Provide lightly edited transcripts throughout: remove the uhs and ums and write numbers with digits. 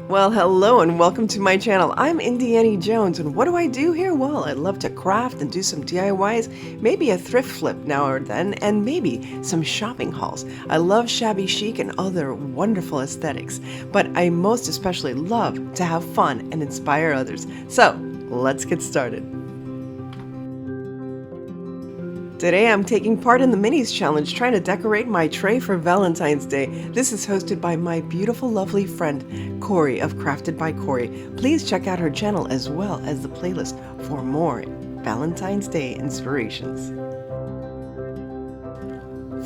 Well, hello and welcome to my channel. I'm Indiana Jones, and what do I do here? Well, I love to craft and do some DIYs, maybe a thrift flip now or then, and maybe some shopping hauls. I love shabby chic and other wonderful aesthetics, but I most especially love to have fun and inspire others. So, let's get started. Today I'm taking part in the Minis Challenge, trying to decorate my tray for Valentine's Day. This is hosted by my beautiful, lovely friend, Corie of Crafted by Corie. Please check out her channel as well as the playlist for more Valentine's Day inspirations.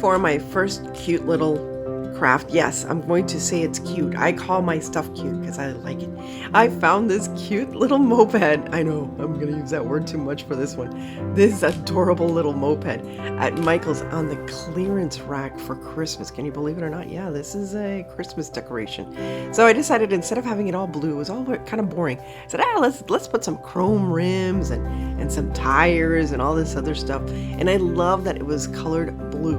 For my first cute little craft, yes, I'm going to say it's cute. I call my stuff cute because I like it. I found this cute little moped. I know I'm going to use that word too much for this one. This adorable little moped at Michael's on the clearance rack for Christmas. Can you believe it or not? Yeah, this is a Christmas decoration. So I decided instead of having it all blue, it was all kind of boring. I said, let's put some chrome rims and some tires and all this other stuff. And I love that it was colored blue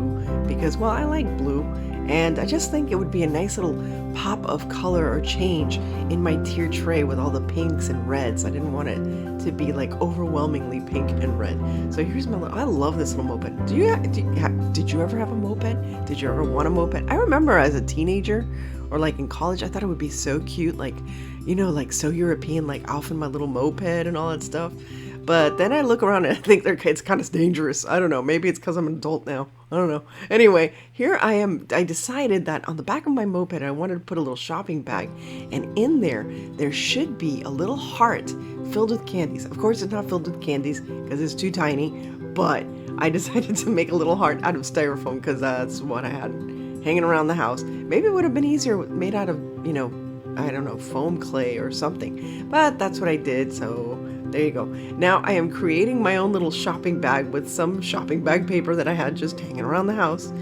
because, well, I like blue. And I just think it would be a nice little pop of color or change in my tier tray with all the pinks and reds. I didn't want it to be like overwhelmingly pink and red. So here's my I love this little moped. Did you ever have a moped? Did you ever want a moped? I remember as a teenager or like in college, I thought it would be so cute, like, you know, like so European, like off in my little moped and all that stuff. But then I look around and I think it's kind of dangerous. I don't know. Maybe it's because I'm an adult now. I don't know. Anyway, here I am. I decided that on the back of my moped, I wanted to put a little shopping bag. And in there should be a little heart filled with candies. Of course, it's not filled with candies because it's too tiny. But I decided to make a little heart out of styrofoam because that's what I had hanging around the house. Maybe it would have been easier made out of, you know, I don't know, foam clay or something. But that's what I did, so there you go. Now I am creating my own little shopping bag with some shopping bag paper that I had just hanging around the house.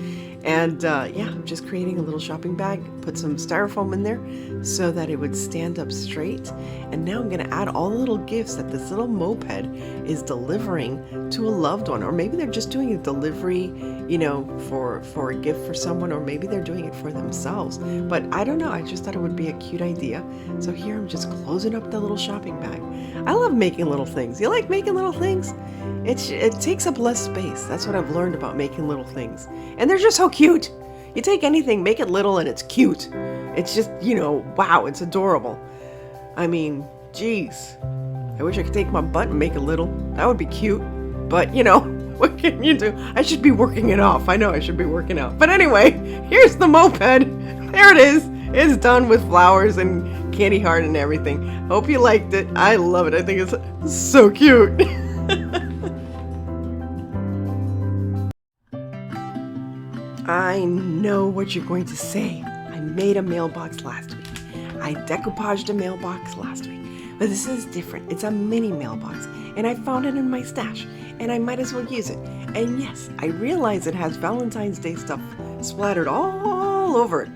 And yeah, I'm just creating a little shopping bag, put some styrofoam in there so that it would stand up straight. And now I'm going to add all the little gifts that this little moped is delivering to a loved one. Or maybe they're just doing a delivery, you know, for a gift for someone, or maybe they're doing it for themselves. But I don't know, I just thought it would be a cute idea. So here I'm just closing up the little shopping bag. I love making little things. You like making little things? It takes up less space. That's what I've learned about making little things. And they're just so cute. You take anything, make it little, and it's cute. It's just, you know, wow, it's adorable. I mean, geez. I wish I could take my butt and make it little. That would be cute. But, you know, what can you do? I should be working it off. I know I should be working out. But anyway, here's the moped. There it is. It's done with flowers and candy heart and everything. Hope you liked it. I love it. I think it's so cute. I know what you're going to say. I made a mailbox last week. I decoupaged a mailbox last week. But this is different. It's a mini mailbox. And I found it in my stash. And I might as well use it. And yes, I realize it has Valentine's Day stuff splattered all over it.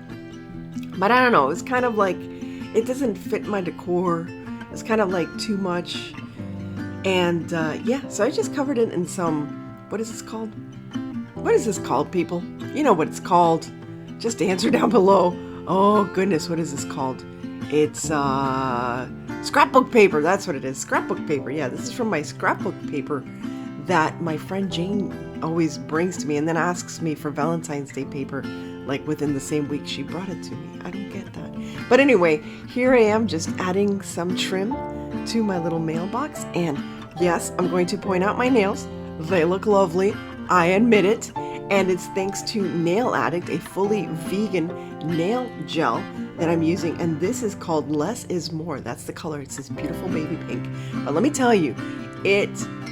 But I don't know. It's kind of like, it doesn't fit my decor. It's kind of like too much. And yeah, so I just covered it in some, what is this called? What is this called, people? You know what it's called. Just answer down below. Oh, goodness, what is this called? It's scrapbook paper. That's what it is. Scrapbook paper. Yeah, this is from my scrapbook paper that my friend Jane always brings to me and then asks me for Valentine's Day paper, like within the same week she brought it to me. I don't get that. But anyway, here I am just adding some trim to my little mailbox. And yes, I'm going to point out my nails. They look lovely. I admit it, and it's thanks to Nail Addict, a fully vegan nail gel that I'm using, and this is called Less is More. That's the color. It's this beautiful baby pink. But let me tell you, it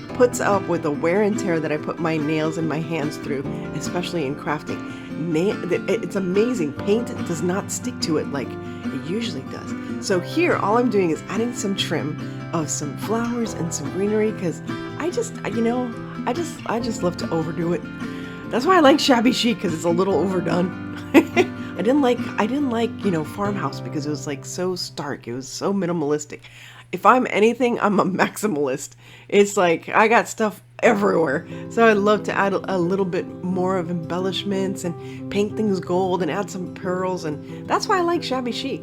puts up with the wear and tear that I put my nails and my hands through, especially in crafting. It's amazing. Paint does not stick to it like it usually does. So here, all I'm doing is adding some trim of some flowers and some greenery because I just love to overdo it. That's why I like shabby chic, because it's a little overdone. I didn't like, you know, farmhouse because it was like so stark. It was so minimalistic. If I'm anything, I'm a maximalist. It's like I got stuff everywhere. So I love to add a little bit more of embellishments and paint things gold and add some pearls. And that's why I like shabby chic.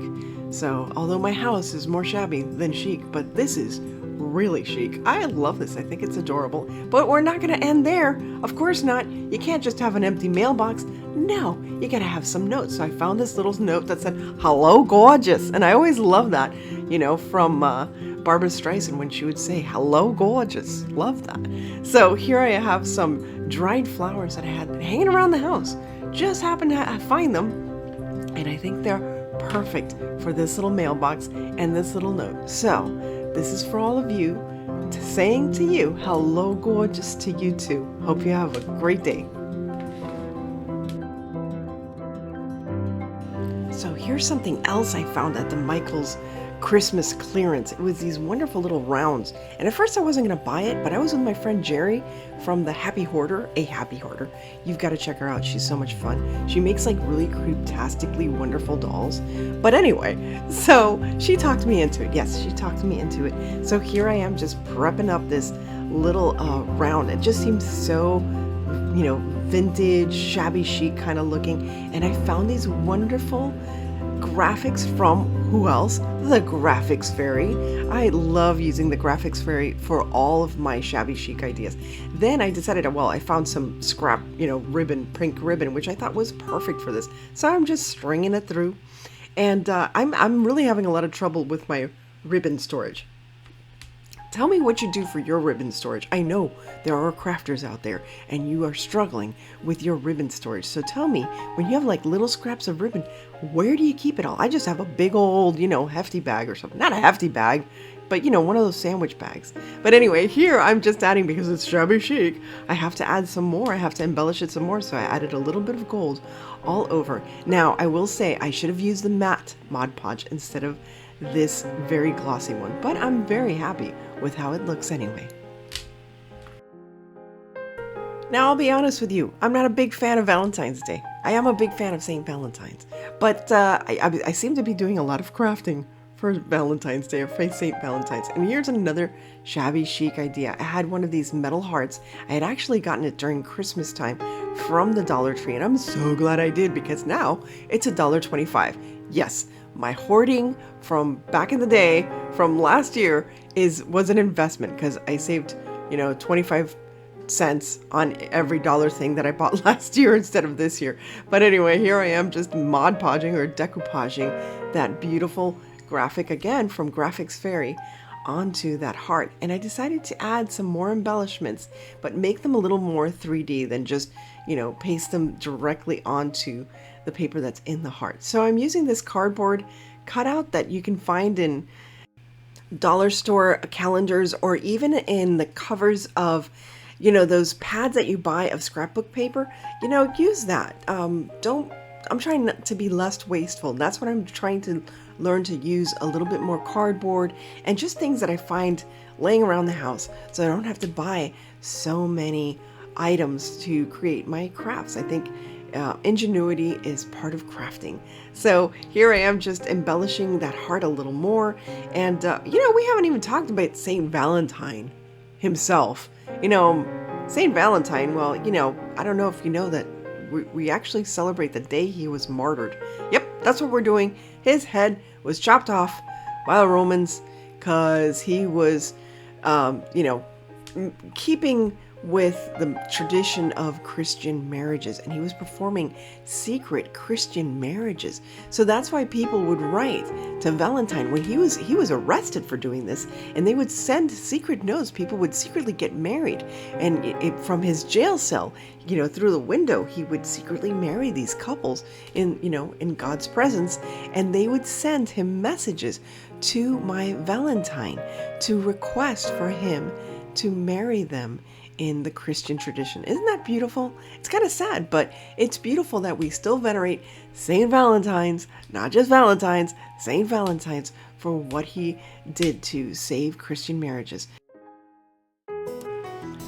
So, although my house is more shabby than chic, but this is really chic. I love this. I think it's adorable. But we're not going to end there. Of course not. You can't just have an empty mailbox. No, you got to have some notes. So I found this little note that said, "Hello, gorgeous." And I always love that, from Barbara Streisand when she would say, "Hello, gorgeous." Love that. So here I have some dried flowers that I had hanging around the house. Just happened to find them. And I think they're perfect for this little mailbox and this little note. So this is for all of you, saying to you, hello, gorgeous, to you too. Hope you have a great day. So here's something else I found at the Michael's Christmas clearance. It was these wonderful little rounds. And at first I wasn't going to buy it, but I was with my friend Jerry from the Happy Hoarder, A Happy Hoarder. You've got to check her out. She's so much fun. She makes like really creeptastically wonderful dolls. But anyway, so she talked me into it. Yes, she talked me into it. So here I am just prepping up this little round. It just seems so, vintage, shabby chic kind of looking. And I found these wonderful graphics from who else? The Graphics Fairy. I love using the Graphics Fairy for all of my shabby chic ideas. Then I decided, I found some scrap, ribbon, pink ribbon, which I thought was perfect for this. So I'm just stringing it through, and I'm really having a lot of trouble with my ribbon storage. Tell me what you do for your ribbon storage. I know there are crafters out there and you are struggling with your ribbon storage. So tell me, when you have like little scraps of ribbon, where do you keep it all? I just have a big old, hefty bag or something. Not a hefty bag, but one of those sandwich bags. But anyway, here I'm just adding, because it's shabby chic, I have to add some more. I have to embellish it some more. So I added a little bit of gold all over. Now, I will say I should have used the matte Mod Podge instead of this very glossy one, but I'm very happy with how it looks anyway. Now, I'll be honest with you, I'm not a big fan of Valentine's Day. I am a big fan of St. Valentine's, but I seem to be doing a lot of crafting for Valentine's Day, or for St. Valentine's. And here's another shabby chic idea. I had one of these metal hearts. I had actually gotten it during Christmas time from the Dollar Tree, and I'm so glad I did, because now it's $1.25. Yes, my hoarding from back in the day, from last year, was an investment, because I saved, 25 cents on every dollar thing that I bought last year instead of this year. But anyway, here I am just Mod Podging or decoupaging that beautiful graphic again from Graphics Fairy onto that heart. And I decided to add some more embellishments, but make them a little more 3D than just, paste them directly onto the paper that's in the heart. So I'm using this cardboard cutout that you can find in dollar store calendars, or even in the covers of, those pads that you buy of scrapbook paper. Use that. I'm trying not to be less wasteful. That's what I'm trying to learn, to use a little bit more cardboard and just things that I find laying around the house, so I don't have to buy so many items to create my crafts. I think ingenuity is part of crafting. So here I am just embellishing that heart a little more. And, we haven't even talked about St. Valentine himself. St. Valentine, well, I don't know if you know that we actually celebrate the day he was martyred. Yep, that's what we're doing. His head was chopped off by the Romans because he was, keeping with the tradition of Christian marriages, and he was performing secret Christian marriages. So that's why people would write to Valentine when he was arrested for doing this, and they would send secret notes. People would secretly get married, and from his jail cell, through the window, he would secretly marry these couples in God's presence, and they would send him messages to my Valentine to request for him to marry them in the Christian tradition. Isn't that beautiful? It's kind of sad, but it's beautiful that we still venerate St. Valentine's, not just Valentine's, St. Valentine's, for what he did to save Christian marriages.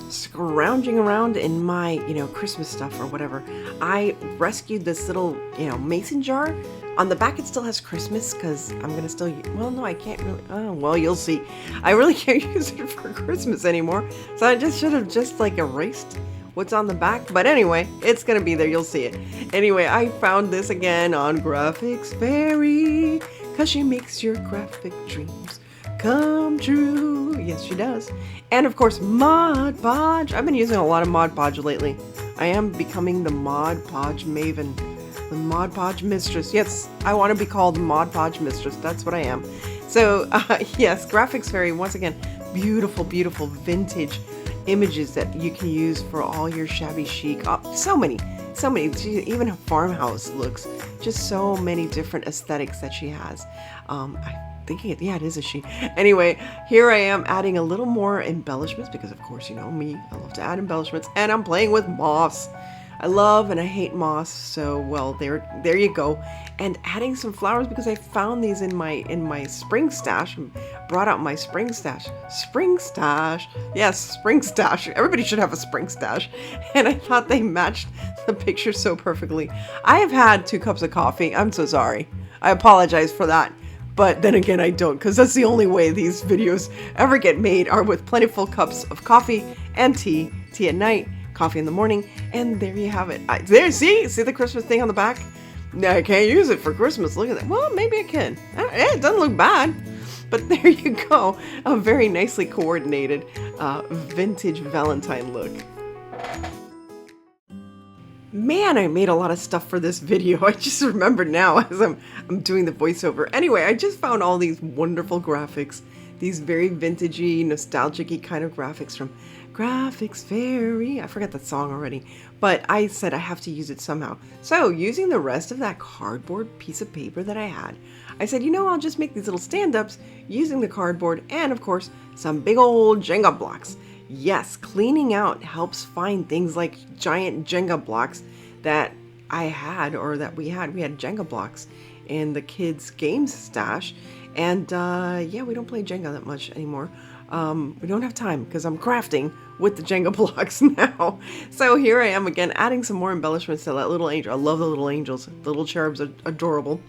Scrounging around in my, Christmas stuff or whatever, I rescued this little, mason jar. On the back, it still has Christmas, because I'm going to still, well, no, I can't really, oh, well, you'll see. I really can't use it for Christmas anymore. So I just should have just erased what's on the back. But anyway, it's going to be there. You'll see it. Anyway, I found this again on Graphics Fairy, 'cause she makes your graphic dreams come true. Yes, she does. And of course, Mod Podge. I've been using a lot of Mod Podge lately. I am becoming the Mod Podge maven, the Mod Podge mistress. Yes, I want to be called Mod Podge mistress. That's what I am. So yes, Graphics Fairy, once again, beautiful, beautiful vintage images that you can use for all your shabby chic. Oh, so many, even her farmhouse looks, just so many different aesthetics that she has. Yeah, it is a she. Anyway, here I am adding a little more embellishments because, of course, you know me, I love to add embellishments, and I'm playing with moss. I love and I hate moss, so well, there you go. And adding some flowers because I found these in my spring stash, brought out my spring stash. Spring stash, yes, spring stash. Everybody should have a spring stash, and I thought they matched the picture so perfectly. I have had 2 cups of coffee. I'm so sorry. I apologize for that. But then again, I don't, because that's the only way these videos ever get made are with plentiful cups of coffee and tea. Tea at night, coffee in the morning, and there you have it. See the Christmas thing on the back? No, I can't use it for Christmas. Look at that. Well, maybe I can. It doesn't look bad. But there you go. A very nicely coordinated vintage Valentine look. Man, I made a lot of stuff for this video. I just remembered now as I'm doing the voiceover. Anyway, I just found all these wonderful graphics, these very vintagey, nostalgic-y kind of graphics from Graphics Fairy. I forgot that song already, but I said I have to use it somehow. So using the rest of that cardboard piece of paper that I had, I said, you know, I'll just make these little stand-ups using the cardboard and, of course, some big old Jenga blocks. Yes, cleaning out helps find things like giant Jenga blocks that I had, or that we had. We had Jenga blocks in the kids' games stash. And yeah, we don't play Jenga that much anymore. We don't have time because I'm crafting with the Jenga blocks now. So here I am again, adding some more embellishments to that little angel. I love the little angels. The little cherubs are adorable.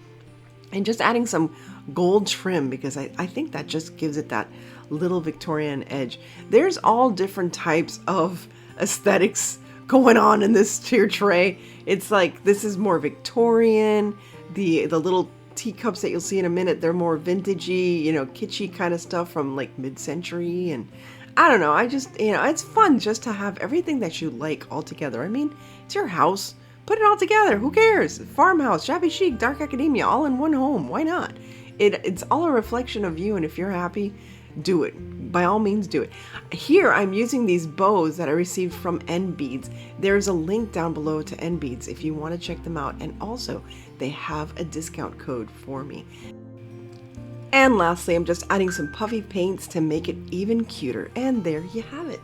And just adding some gold trim because I think that just gives it that little Victorian edge. There's all different types of aesthetics going on in this tier tray. It's like this is more Victorian. The little teacups that you'll see in a minute, they're more vintagey, you know, kitschy kind of stuff from like mid-century. And I don't know, I just, you know, it's fun just to have everything that you like all together. I mean, it's your house. Put it all together. Who cares? Farmhouse, shabby chic, dark academia, all in one home. Why not? It's all a reflection of you, and if you're happy, do it. By all means, do it. Here, I'm using these bows that I received from NBeads. There's a link down below to NBeads if you want to check them out, and also, they have a discount code for me. And lastly, I'm just adding some puffy paints to make it even cuter, and there you have it.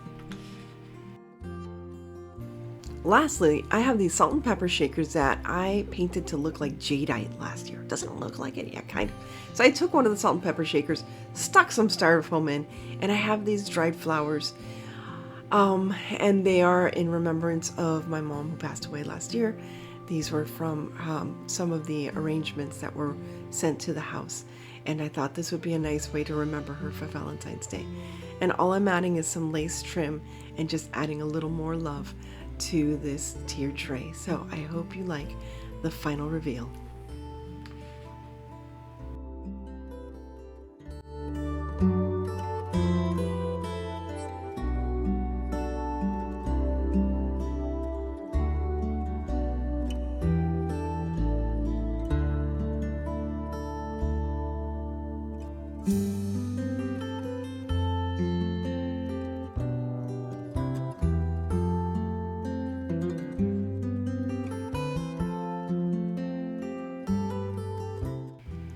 Lastly, I have these salt and pepper shakers that I painted to look like jadeite last year. Doesn't it look like it? Yeah, kind of. So I took one of the salt and pepper shakers, stuck some styrofoam in, and I have these dried flowers. And they are in remembrance of my mom who passed away last year. These were from some of the arrangements that were sent to the house. And I thought this would be a nice way to remember her for Valentine's Day. And all I'm adding is some lace trim and just adding a little more love to this tier tray. So I hope you like the final reveal.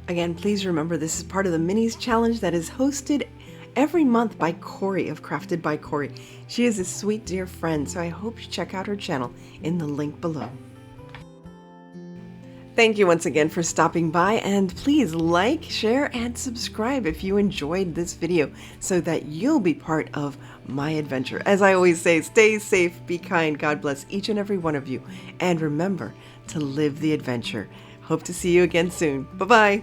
Again, please remember this is part of the Minis Challenge that is hosted every month by Corie of Crafted by Corie. She is a sweet, dear friend, so I hope you check out her channel in the link below. Thank you once again for stopping by, and please like, share, and subscribe if you enjoyed this video so that you'll be part of my adventure. As I always say, stay safe, be kind, God bless each and every one of you, and remember to live the adventure. Hope to see you again soon. Bye-bye.